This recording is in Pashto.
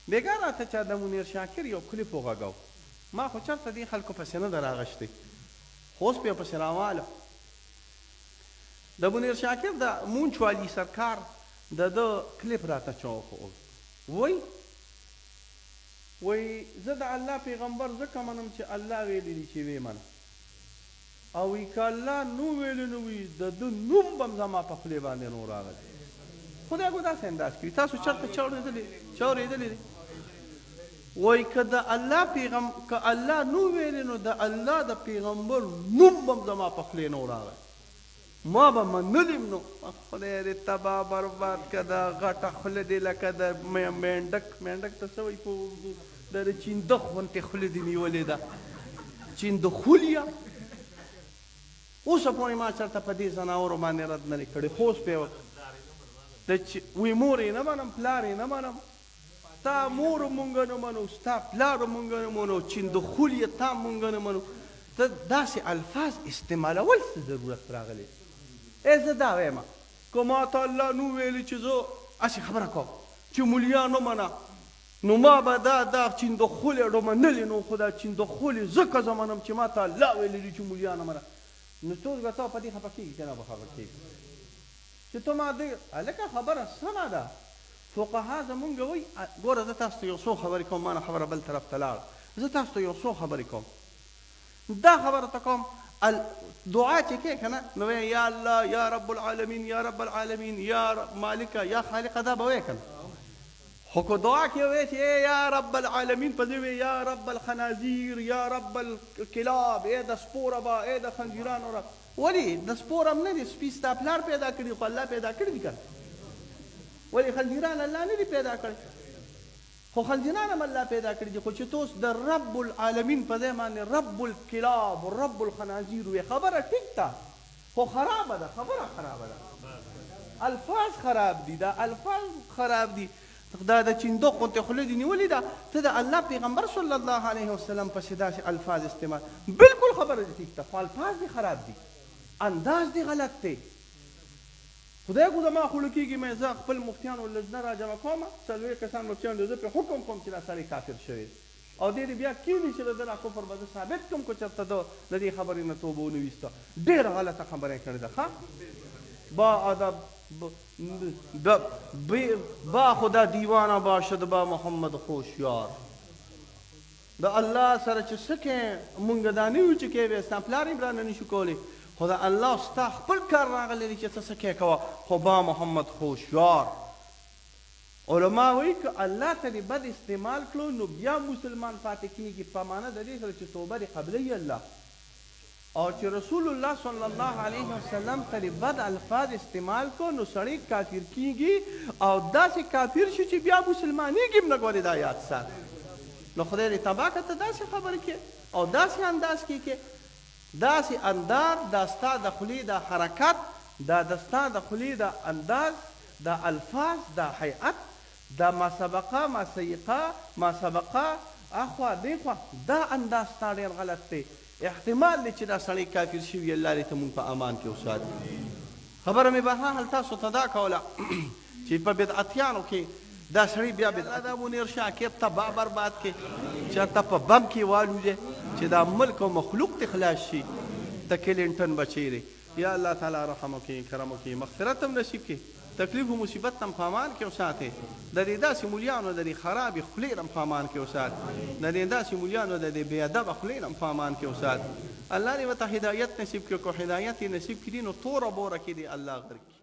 بیګا راته چا د منیر شاکر یو کلیپ وغږاو، ما خو چېرته دې خلکو پسې نه ده راغشتی، خو اوس پې پسې راواله. د منیر شاکر د مونچ والي سرکار د ده کلیپ راته چا وښود، وایي زه د الله پیغمبر ځکه منم چې الله ویلي دي چې ویې منه، او وایي که الله نو ویلي نه وي د ده نوم به هم زما په خولې باندې نو راغلی. خدای خو داسې انداز کوي. تاسو چېرته چا اورېدلی دی؟ وایي که د الله که الله نو ویلي نو د الله د پیغمبر نوم به هم زما په خولې نو راغلی، ما به منلیم نو. خدای دې تباه برباد که دا غټه خوله دې لکه د مینډک ته څه وایي په د چینده غوندې خوله دې نیولې ده، چینده خولیا. اوسه پورې ما چېرته په دې ځناورو باندې رد نه دی کړی، خو اوس پې وایي مور یې نه منم، پلار یې نه منم، تا مور مونږ نه منو، ستا پلار مونږ نه منو، چینده خولیا تا مونږ نه منو. ته داسې الفاظ استعمالول څه ضرورت راغلی؟ زه دا وایم که ما ته الله نو ویلي چې زه هسې خبره کوم چې مولیا نه منه، نو ما به دا چینده خولې ډو منلې، نو خو دا چینده خولې ځکه زه منم چې ما ته الله ویلي دي چې مولیا نه منه. نو څوک به ته په دې خفه کېږي که نه به خبر کېږي چې ته ما دې هلکه خبره سمه ده. فقها زمونږ وایي ګوره زه تاسو ته یو څو خبرې کوم، ما نه خبره بل طرف ته لاړه، زه تاسو ته یو څو خبرې کوم. دا خبره ته کوم دعا چې کې که نه نو وایي یا الله یا رب العالمین یا رب العالمین یا مالکه یا خالقه، دا به وایې که نه. خو که دعا کې وایې چې یا رب العالمین په دې وایي یا رب الخنازیر یا رب الکلاب، ای د سپوره به ای د خنزیرانو رب. ولې د سپور هم نه دي، سپي ستا پلار پیدا کړي، خو الله پیدا کړي دي که نه. ولې خنزیران الله نه دي پیدا کړي، خو خنزیران هم الله پیدا کړي دي. خو چې تو اوس د رب العالمین په ځای باندې رب الکلاب و رب الخنازیر وایې، خبره ټیک ده خو خرابه ده، خبره خرابه ده، الفاظ خراب دي، دا الفاظ خراب دي. دا د چینده غوندې خوله دې نیولې ده، ته د الله پیغمبر صلی الله علیه وسلم پسې داسې الفاظ استعمال، بالکل خبره دې ټیک ده، خو الفاظ دې خراب دي، انداز دې غلط دی. خدای کو زما خوله کېږي مې زه خپل مفتیانو لجنه را جمع کوم، څلوېښت کسان مفتیان دي، زه پرې حکم کوم چې دا سړی کافر شوی او دې بیا کېږي چې د ده دا کفر به زه ثابت کړم که چېرته ده د دې خبرې نه توبه ونه ویسته. ډېره غلطه خبره یې کړې ده. ښه با ادب با خدا دیوانه باشد با محمد خوشیار. د الله سره چې څه کې مونږ دا نه یو چې کې بیا ستا پلار یې رانه نشو کولی، خو د الله ستا خپل کار راغلی دی چې ته څه کې کوه، خو با محمد خوشیار. علما وایي که الله ته دې بد استعمال کړو نو بیا مسلمان پاتې کېږي، په معنا د دې سره چې توبه دې قبلوي الله، او چې رسول الله صلی الله علیه وسلم ته دې بد الفاظ استعمال کړو نو سړی کافر کېږي او داسې کافر شي چې بیا مسلمانېږي هم نه. ګورې دا یاد سات، نو خدای دې تباه کړه ته داسې خبرې کې او داسې انداز کې داسې انداز، دا ستا د خولې دا حرکت، دا د ستا د خولې دا انداز، دا الفاظ، دا هیئت، دا ما سبقه ما سیقه ما سبقه اخوا دیخوا، دا انداز ستا ډېر غلط دی. احتمال دی چې دا سړی کافر شوي، الله دې ته مونږ په امان کې وساتي. خبره مې بهرحال تاسو ته دا کوله چې په بدعتیانو کې دا سړی بیا بدعت دا منیر شاکر تباه برباد کې چېرته په بم کې والوځي چې دا ملک او مخلوق ته خلاص شي. د کلینټن بچی دی، یا الله تعالی رحم وکړي، کرم وکړي، مغفرت هم نصیب کړي، تکلیف و مصیبت هم په امان کې وساتي. د دې داسې مولیانو د دې خرابې خولې هم په امان کې وساتي، د دې داسې مولیانو د دې بې ادبه خولې هم په امان کې وساتي. الله دې ورته هدایت نصیب کړي، کو هدایت یې نصیب کړي نو توره بوره کې دې الله غر کړي.